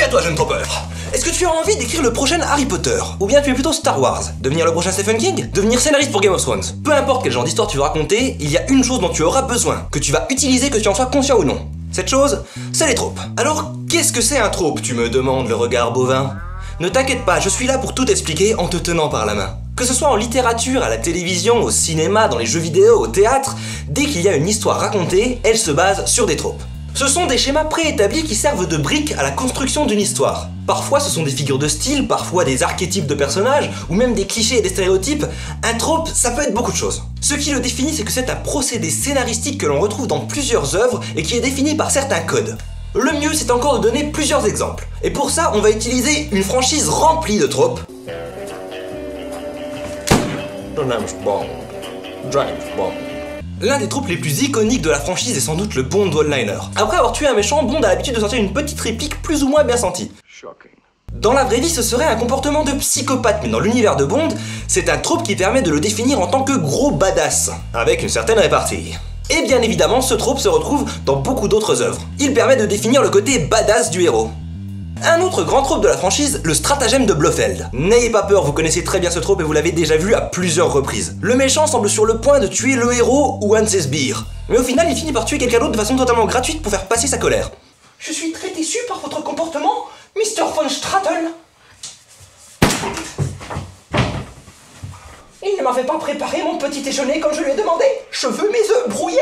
Salut à toi, jeune tropeur. Est-ce que tu as envie d'écrire le prochain Harry Potter? Ou bien tu es plutôt Star Wars? Devenir le prochain Stephen King? Devenir scénariste pour Game of Thrones? Peu importe quel genre d'histoire tu veux raconter, il y a une chose dont tu auras besoin, que tu vas utiliser que tu en sois conscient ou non. Cette chose, c'est les tropes. Alors, qu'est-ce que c'est un trope, tu me demandes, le regard bovin? Ne t'inquiète pas, je suis là pour tout expliquer en te tenant par la main. Que ce soit en littérature, à la télévision, au cinéma, dans les jeux vidéo, au théâtre, dès qu'il y a une histoire racontée, elle se base sur des tropes. Ce sont des schémas préétablis qui servent de briques à la construction d'une histoire. Parfois ce sont des figures de style, parfois des archétypes de personnages, ou même des clichés et des stéréotypes. Un trope, ça peut être beaucoup de choses. Ce qui le définit, c'est que c'est un procédé scénaristique que l'on retrouve dans plusieurs œuvres et qui est défini par certains codes. Le mieux, c'est encore de donner plusieurs exemples. Et pour ça, on va utiliser une franchise remplie de tropes. James Bond. L'un des tropes les plus iconiques de la franchise est sans doute le Bond one-liner. Après avoir tué un méchant, Bond a l'habitude de sortir une petite réplique plus ou moins bien sentie. Shocking. Dans la vraie vie, ce serait un comportement de psychopathe, mais dans l'univers de Bond, c'est un trope qui permet de le définir en tant que gros badass, avec une certaine répartie. Et bien évidemment, ce trope se retrouve dans beaucoup d'autres œuvres. Il permet de définir le côté badass du héros. Un autre grand trope de la franchise, le stratagème de Blofeld. N'ayez pas peur, vous connaissez très bien ce trope et vous l'avez déjà vu à plusieurs reprises. Le méchant semble sur le point de tuer le héros ou un de ses sbires. Mais au final, il finit par tuer quelqu'un d'autre de façon totalement gratuite pour faire passer sa colère. Je suis très déçu par votre comportement, Mr. von Strattel. Il ne m'avait pas préparé mon petit déjeuner comme je lui ai demandé. Je veux mes œufs brouillés.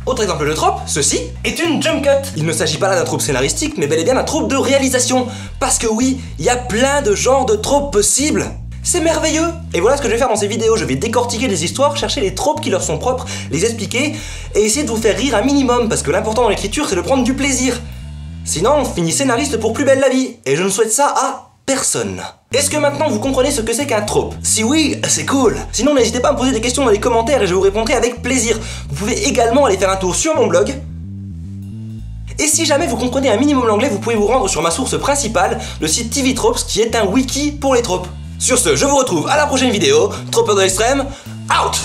Autre exemple de trope, ceci est une jump cut. Il ne s'agit pas là d'un trope scénaristique, mais bel et bien d'un trope de réalisation. Parce que oui, il y a plein de genres de tropes possibles. C'est merveilleux. Et voilà ce que je vais faire dans ces vidéos. Je vais décortiquer les histoires, chercher les tropes qui leur sont propres, les expliquer, et essayer de vous faire rire un minimum, parce que l'important dans l'écriture, c'est de prendre du plaisir. Sinon, on finit scénariste pour plus belle la vie. Et je ne souhaite ça à personne. Est-ce que maintenant vous comprenez ce que c'est qu'un trope? Si oui, c'est cool. Sinon n'hésitez pas à me poser des questions dans les commentaires et je vous répondrai avec plaisir. Vous pouvez également aller faire un tour sur mon blog. Et si jamais vous comprenez un minimum l'anglais, vous pouvez vous rendre sur ma source principale, le site TV Tropes, qui est un wiki pour les tropes. Sur ce, je vous retrouve à la prochaine vidéo. Tropeur de l'extrême, out!